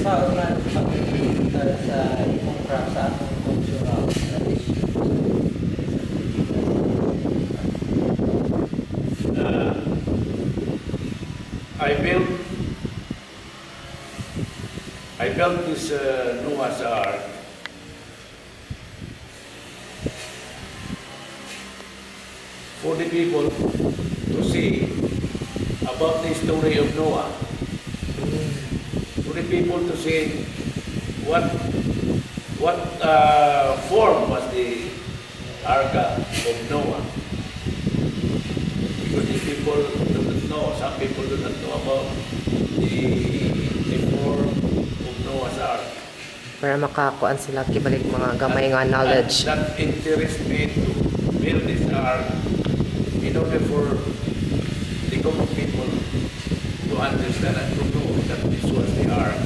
sa ulan sa imong craft sa atong cultural tradition. Uh, I built this Noah's Ark for the people to see about the story of Noah. For the people to see what form was the Ark of Noah. Because the people do not know, some people do not know about the form of Noah's Ark. Para makakuan sila kibalik mga gamay nga knowledge. And that interests me to build this ark in order for the common people to understand and to know that this was the ark